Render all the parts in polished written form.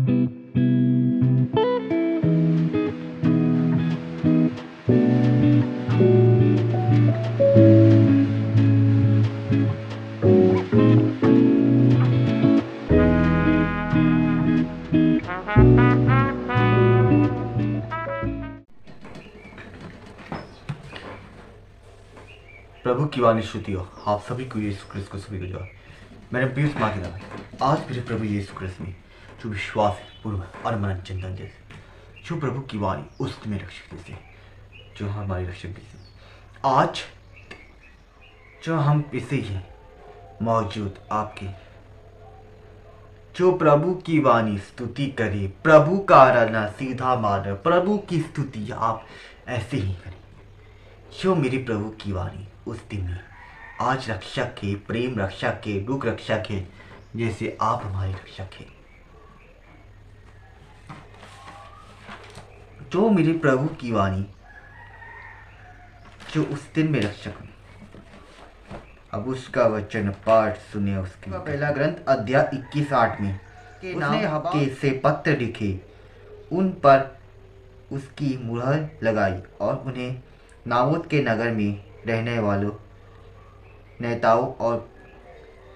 प्रभु की वाणी श्रुति हो आप सभी को यीशु क्रिस्त को सभी को जवाब। मेरे पीयूष माँ के नाम आज मेरे प्रभु यीशु क्रिस्त में जो विश्वास है पूर्व और मन चिंतन जैसे जो प्रभु की वाणी उस में रक्षक जैसे जो हमारी रक्षक जैसे आज जो हम इसे ही मौजूद आपके जो प्रभु की वाणी स्तुति करे, प्रभु का आराधना सीधा मार, प्रभु की स्तुति आप ऐसे ही करें जो मेरे प्रभु की वाणी उस दिन में आज रक्षक है, प्रेम रक्षक है, दुख रक्षक है, जैसे आप हमारे रक्षक हैं। जो मेरे प्रभु की वाणी जो उस दिन में रक्षक है। अब उसका वचन पाठ सुने। उसके पहला ग्रंथ अध्याय 21:8 में के नाम के से पत्र लिखे, उन पर उसकी मुहर लगाई और उन्हें नाबोत के नगर में रहने वालों नेताओं और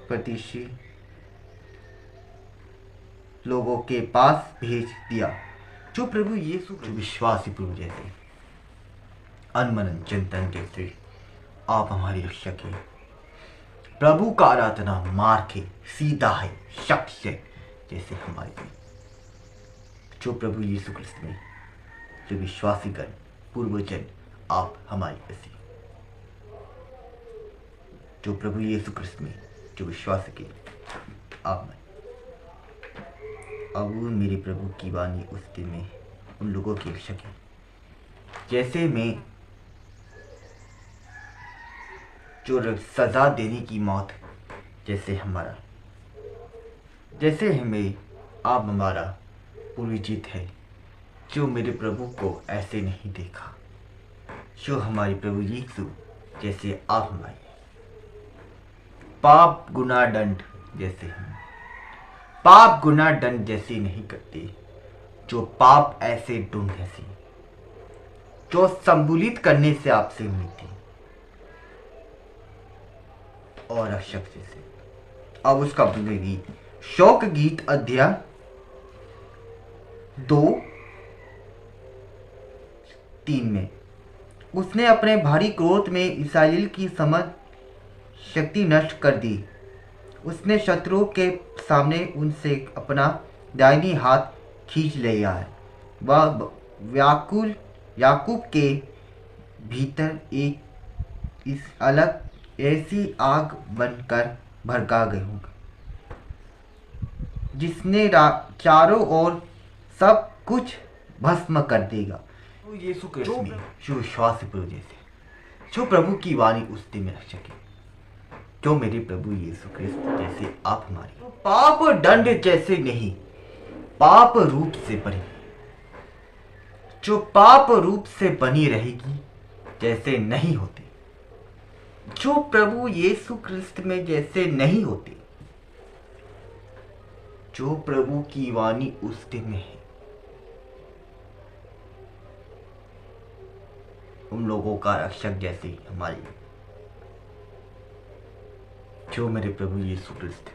प्रतिष्ठित लोगों के पास भेज दिया। जो प्रभु यीशु जो विश्वासी प्रभु जैसे अनमनन चिंतन जैसे आप हमारी रक्षक है। प्रभु का आराधना मार्ग है, सीधा है, शख्स है, जैसे हमारे जो प्रभु यीशु क्रिस्त में जो विश्वासी गण पूर्वजन आप हमारी ऐसी जो प्रभु यीशु क्रिस्त में जो विश्वास के आप में अब मेरे प्रभु की वाणी उस दिन में उन लोगों की रक्षक है। जैसे मैं जो सजा देने की मौत जैसे हमारा जैसे हमें आप हमारा पूरी जीत है। जो मेरे प्रभु को ऐसे नहीं देखा जो हमारे प्रभु यीशु जैसे आप हमारे पाप गुनाह दंड जैसे हम पाप गुनाह दंड जैसे नहीं करते। जो पाप ऐसे ढूंढ जैसे जो संबुलित करने से आपसे मिलती और रक्षक जैसे। अब उसका गीत शोक गीत अध्याय 2:3 में उसने अपने भारी क्रोध में इस्राएल की समझ शक्ति नष्ट कर दी। उसने शत्रुओं के सामने उनसे अपना दाहिनी हाथ खींच लिया है। वह व्याकुल याकूब के भीतर एक इस अलग ऐसी आग बनकर भड़का गई होगा जिसने चारों ओर सब कुछ भस्म कर देगा। तो यीशु क्रिस्त में जो विश्वास जैसे जो प्रभु की वाणी उस दिन में रक्षक है। जो मेरे प्रभु यीशु क्रिस्त जैसे आप हमारे पाप दंड जैसे नहीं पाप रूप से बनी जो पाप रूप से बनी रहेगी जैसे नहीं होते। जो प्रभु यीशु क्रिस्त में जैसे नहीं होते। जो प्रभु की वाणी उस दिन में है उन लोगों का रक्षक जैसे हमारी जो मेरे प्रभु यीशु क्रिस्त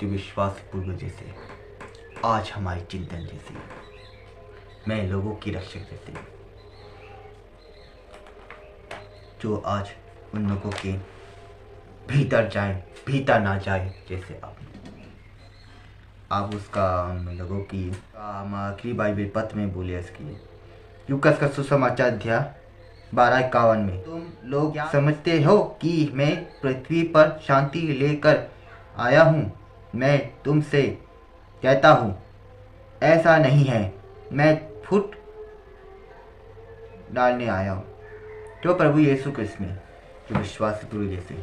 जो विश्वास पूर्व जैसे आज हमारी चिंतन जैसे मैं लोगों की रक्षक जैसे जो आज उन लोगों के भीतर जाए भीतर ना जाए जैसे आप उसका उन लोगों की हम आखिरी बाइबल पत्र में बोले इसकी लूकास का सुसमाचार अध्याय 12:51 में तुम लोग समझते हो कि मैं पृथ्वी पर शांति लेकर आया हूँ। मैं तुमसे कहता हूँ ऐसा नहीं है, मैं फूट डालने आया हूँ। जो प्रभु यीशु क्रिस्त में जो विश्वास पूर्व जैसे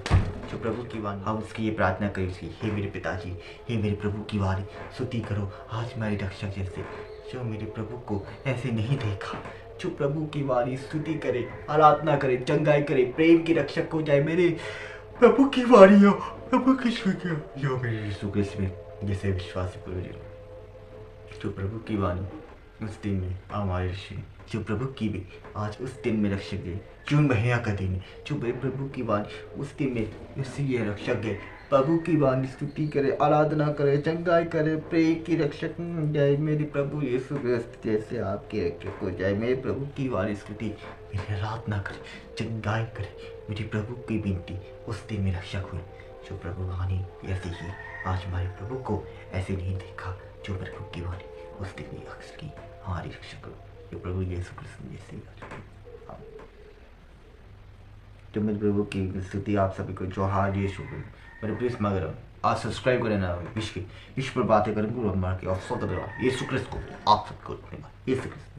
जो प्रभु की वाणी हम उसकी ये प्रार्थना करें उसकी हे मेरे पिताजी हे मेरे प्रभु की वाणी स्तुति करो आज मेरे रक्षक जैसे जो मेरे प्रभु को ऐसे नहीं देखा। जो प्रभु की वाणी स्तुति करे आराधना करे चंगाई करे प्रेम की रक्षक हो जाए मेरे प्रभु की वाणी हो प्रभु की जो मेरे यीशु क्रिस्त में जैसे विश्वास पूर्व जो प्रभु की वाणी उस दिन में हमारे रक्षक, जो प्रभु की भी आज उस दिन में रक्षक है, जून महीना का दिन है, जो मेरे प्रभु की वाणी उस दिन में इसलिए रक्षक है। प्रभु की वाणी स्तुति करे, आराधना करे, चंगाई करे, प्रेम की रक्षक जाए मेरे प्रभु यीशु क्रिस्त जैसे आपके रक्षक हो जाए। मेरे प्रभु की वाणी स्तुति मेरी आराधना करे, चंगाई करे, मेरे प्रभु की विनती उस दिन में रक्षक हुए। जो प्रभु वाणी ऐसी ही आज हमारे प्रभु को ऐसे नहीं देखा, जो प्रभु की वाणी उस दिन में रक्षक की हमारी रक्षक हो, जो प्रभु यीशु क्रिस्त जैसे तो मेरे प्रभु की स्तुति आप सभी को जो हार यीशु मेरे प्लीज मगर आज सब्सक्राइब करें ना विश्व पर बातें करेंगे और मार के और सौ यीशु क्रिस्त को आप सबको धन्यवाद। यीशु क्रिस्त।